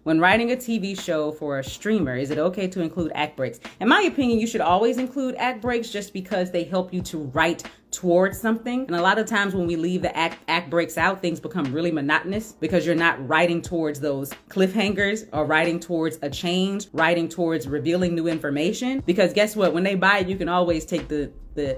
When writing a TV show for a streamer, is it okay to include act breaks? In my opinion, you should always include act breaks just because they help you to write towards something. And a lot of times when we leave the act breaks out, things become really monotonous because you're not writing towards those cliffhangers or writing towards a change, writing towards revealing new information. Because guess what? When they buy it, you can always take the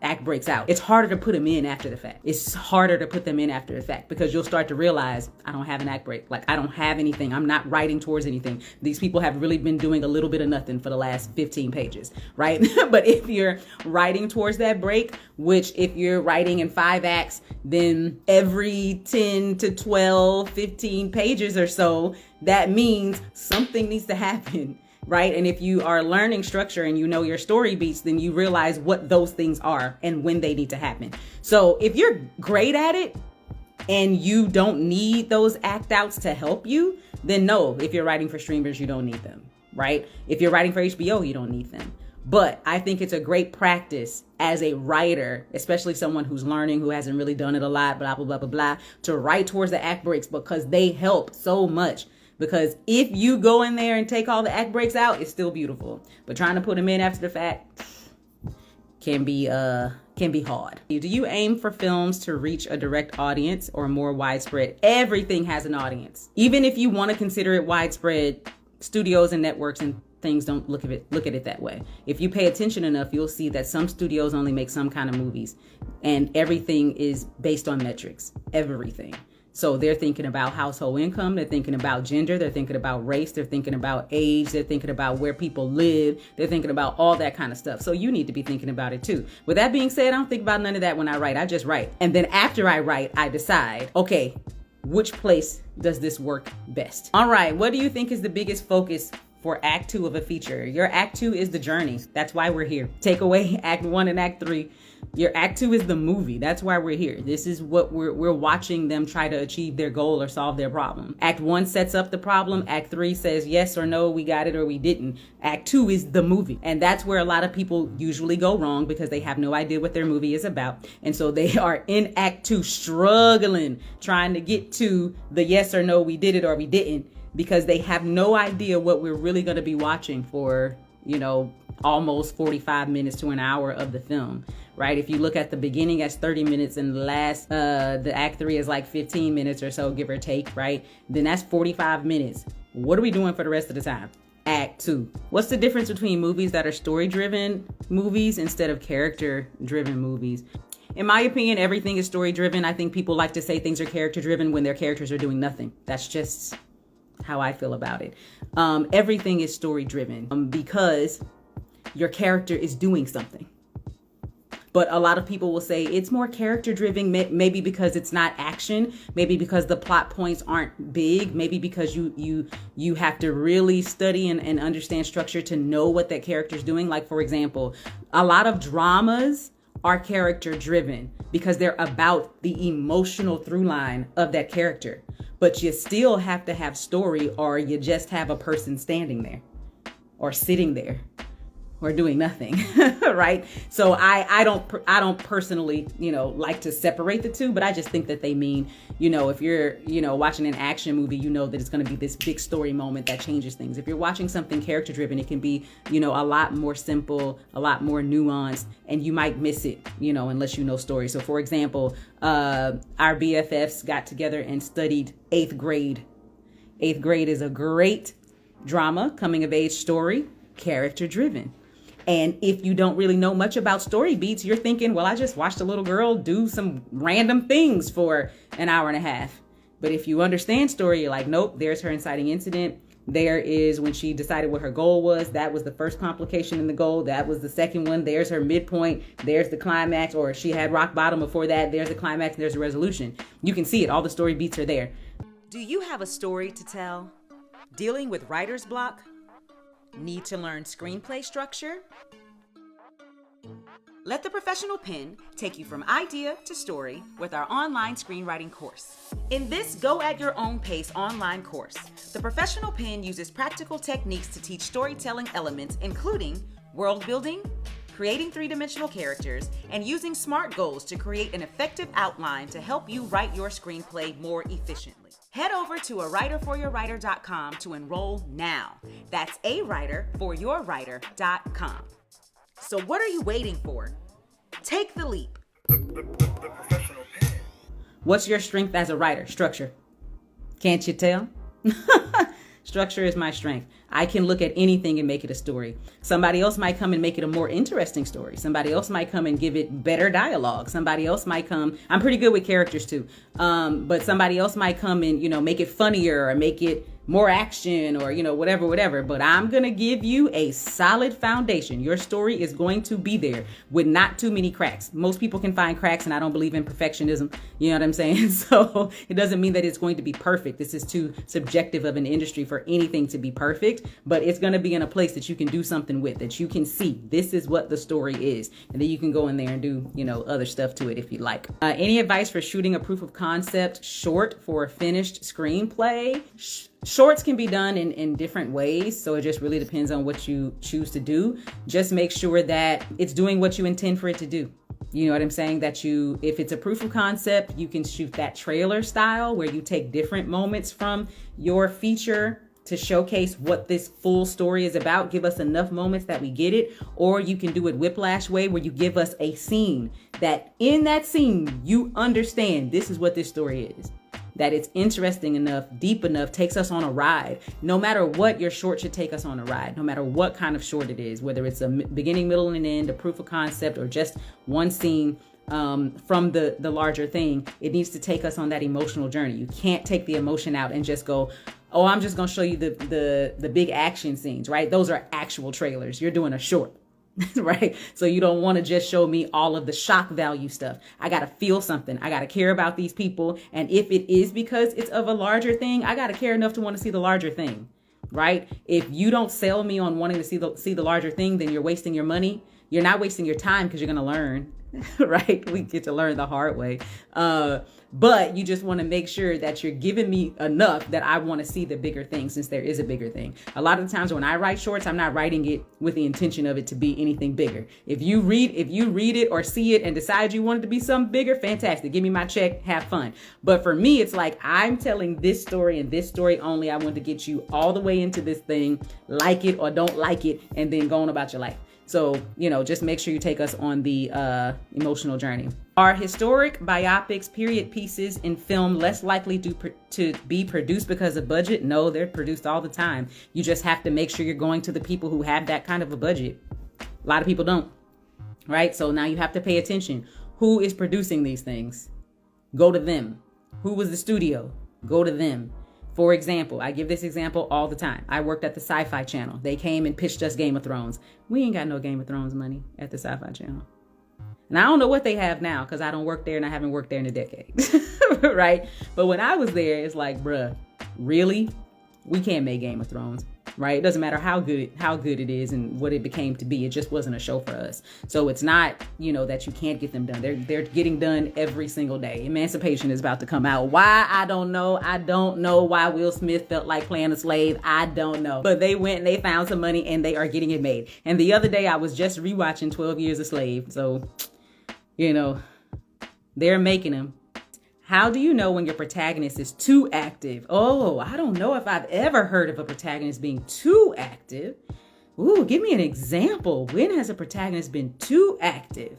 act breaks out. It's harder to put them in after the fact. It's harder to put them in after the fact because you'll start to realize, I don't have an act break. Like, I don't have anything. I'm not writing towards anything. These people have really been doing a little bit of nothing for the last 15 pages, right? But if you're writing towards that break, which if you're writing in 5 acts, then every 10 to 12, 15 pages or so, that means something needs to happen. Right? And if you are learning structure and you know your story beats, then you realize what those things are and when they need to happen. So if you're great at it and you don't need those act outs to help you, then no, if you're writing for streamers, you don't need them, right? If you're writing for HBO, you don't need them. But I think it's a great practice as a writer, especially someone who's learning, who hasn't really done it a lot, blah, blah, blah, blah, blah, to write towards the act breaks because they help so much. Because if you go in there and take all the act breaks out, it's still beautiful. But trying to put them in after the fact can be hard. Do you aim for films to reach a direct audience or more widespread? Everything has an audience. Even if you want to consider it widespread, studios and networks and things don't look at it that way. If you pay attention enough, you'll see that some studios only make some kind of movies, and everything is based on metrics. Everything. So they're thinking about household income, they're thinking about gender, they're thinking about race, they're thinking about age, they're thinking about where people live, they're thinking about all that kind of stuff. So you need to be thinking about it too. With that being said, I don't think about none of that when I write. I just write. And then after I write, I decide, okay, which place does this work best? All right, what do you think is the biggest focus for Act 2 of a feature? Your Act 2 is the journey. That's why we're here. Take away Act 1 and Act 3. Your Act 2 is the movie. That's why we're here. This is what we're watching them try to achieve their goal or solve their problem. Act 1 sets up the problem. Act 3 says yes or no, we got it or we didn't. Act 2 is the movie. And that's where a lot of people usually go wrong because they have no idea what their movie is about. And so they are in Act 2 struggling, trying to get to the yes or no, we did it or we didn't, because they have no idea what we're really going to be watching for, almost 45 minutes to an hour of the film, right? If you look at the beginning as 30 minutes and the Act 3 is like 15 minutes or so, give or take, right? Then that's 45 minutes. What are we doing for the rest of the time? Act 2. What's the difference between movies that are story-driven movies instead of character-driven movies? In my opinion, everything is story-driven. I think people like to say things are character-driven when their characters are doing nothing. That's just how I feel about it. Everything is story-driven because your character is doing something. But a lot of people will say it's more character driven, maybe because it's not action, maybe because the plot points aren't big, maybe because you have to really study and understand structure to know what that character is doing. Like, for example, a lot of dramas are character driven because they're about the emotional through line of that character. But you still have to have story, or you just have a person standing there or sitting there or doing nothing, right? So I don't personally, like to separate the two, but I just think that they mean, if you're, watching an action movie, that it's going to be this big story moment that changes things. If you're watching something character driven, it can be, a lot more simple, a lot more nuanced, and you might miss it, unless you know story. So for example, our BFFs got together and studied 8th grade. 8th grade is a great drama, coming of age story, character driven. And if you don't really know much about story beats, you're thinking, well, I just watched a little girl do some random things for an hour and a half. But if you understand story, you're like, nope, there's her inciting incident. There is when she decided what her goal was. That was the first complication in the goal. That was the second one. There's her midpoint. There's the climax. Or she had rock bottom before that. There's the climax. And there's the resolution. You can see it. All the story beats are there. Do you have a story to tell? Dealing with writer's block? Need to learn screenplay structure? Let the professional pen take you from idea to story with our online screenwriting course. In this Go at Your Own Pace online course, the professional pen uses practical techniques to teach storytelling elements, including world building, creating three-dimensional characters, and using SMART goals to create an effective outline to help you write your screenplay more efficiently. Head over to awriterforyourwriter.com to enroll now. That's awriterforyourwriter.com. So what are you waiting for? Take the leap. The professional pen. What's your strength as a writer? Structure. Can't you tell? Structure is my strength. I can look at anything and make it a story. Somebody else might come and make it a more interesting story. Somebody else might come and give it better dialogue. Somebody else might come. I'm pretty good with characters too. But somebody else might come and, make it funnier or make it more action or, whatever. But I'm going to give you a solid foundation. Your story is going to be there with not too many cracks. Most people can find cracks, and I don't believe in perfectionism. You know what I'm saying? So it doesn't mean that it's going to be perfect. This is too subjective of an industry for anything to be perfect, but it's going to be in a place that you can do something with, that you can see this is what the story is. And then you can go in there and do, other stuff to it if you like. Any advice for shooting a proof of concept short for a finished screenplay? Shorts can be done in different ways, so it just really depends on what you choose to do. Just make sure that it's doing what you intend for it to do. You know what I'm saying? That if it's a proof of concept, you can shoot that trailer style where you take different moments from your feature to showcase what this full story is about. Give us enough moments that we get it. Or you can do it Whiplash way, where you give us a scene that in that scene, you understand this is what this story is. That it's interesting enough, deep enough, takes us on a ride. No matter what, your short should take us on a ride, no matter what kind of short it is, whether it's a beginning, middle, and end, a proof of concept, or just one scene from the larger thing. It needs to take us on that emotional journey. You can't take the emotion out and just go, oh, I'm just going to show you the big action scenes, right? Those are actual trailers. You're doing a short. Right? So you don't want to just show me all of the shock value stuff. I got to feel something. I got to care about these people. And if it is because it's of a larger thing, I got to care enough to want to see the larger thing. Right? If you don't sell me on wanting to see the larger thing, then you're wasting your money. You're not wasting your time because you're going to learn. Right? We get to learn the hard way. But you just want to make sure that you're giving me enough that I want to see the bigger thing, since there is a bigger thing. A lot of the times when I write shorts, I'm not writing it with the intention of it to be anything bigger. If you read it or see it and decide you want it to be something bigger, fantastic. Give me my check, have fun. But for me, it's like, I'm telling this story and this story only. I want to get you all the way into this thing, like it or don't like it, and then go on about your life. So, just make sure you take us on the emotional journey. Are historic, biopics, period pieces in film less likely to be produced because of budget? No, they're produced all the time. You just have to make sure you're going to the people who have that kind of a budget. A lot of people don't, right? So now you have to pay attention. Who is producing these things? Go to them. Who was the studio? Go to them. For example, I give this example all the time. I worked at the Sci-Fi Channel. They came and pitched us Game of Thrones. We ain't got no Game of Thrones money at the Sci-Fi Channel. And I don't know what they have now because I don't work there and I haven't worked there in a decade. Right? But when I was there, it's like, bruh, really? We can't make Game of Thrones. Right? It doesn't matter how good it is and what it became to be. It just wasn't a show for us. So it's not, that you can't get them done. They're getting done every single day. Emancipation is about to come out. Why? I don't know. I don't know why Will Smith felt like playing a slave. I don't know. But they went and they found some money and they are getting it made. And the other day I was just rewatching 12 Years a Slave. So, they're making them. How do you know when your protagonist is too active? Oh, I don't know if I've ever heard of a protagonist being too active. Ooh, give me an example. When has a protagonist been too active?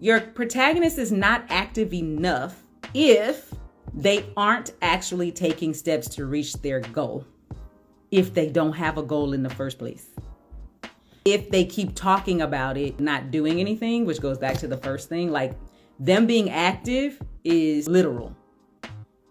Your protagonist is not active enough if they aren't actually taking steps to reach their goal. If they don't have a goal in the first place. If they keep talking about it, not doing anything, which goes back to the first thing, like them being active is literal.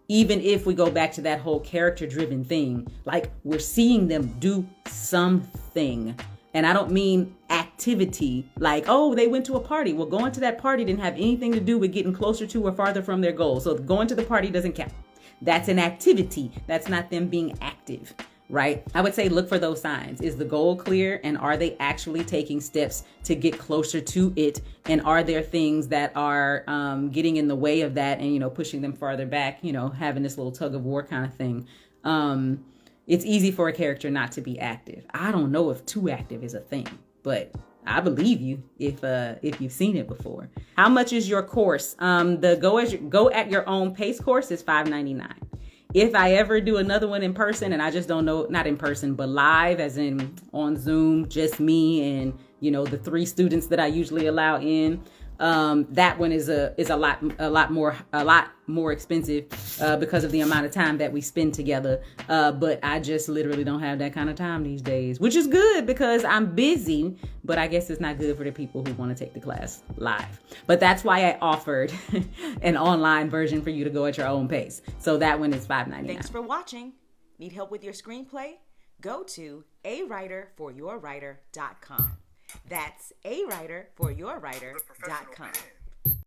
Even if we go back to that whole character-driven thing, like we're seeing them do something. And I don't mean activity, like, oh, they went to a party. Well, going to that party didn't have anything to do with getting closer to or farther from their goal. So going to the party doesn't count. That's an activity. That's not them being active. Right? I would say look for those signs. Is the goal clear? And are they actually taking steps to get closer to it? And are there things that are getting in the way of that and, pushing them farther back, having this little tug of war kind of thing? It's easy for a character not to be active. I don't know if too active is a thing, but I believe you if you've seen it before. How much is your course? The go at your own pace course is $5.99. If I ever do another one in person, and I just don't know, not in person, but live, as in on Zoom, just me and, the 3 students that I usually allow in, that one is a lot more expensive because of the amount of time that we spend together. But I just literally don't have that kind of time these days, which is good because I'm busy, but I guess it's not good for the people who want to take the class live. But that's why I offered an online version for you to go at your own pace. So that one is $5.99. Thanks for watching. Need help with your screenplay? Go to awriterforyourwriter.com. That's awriterforyourwriter.com.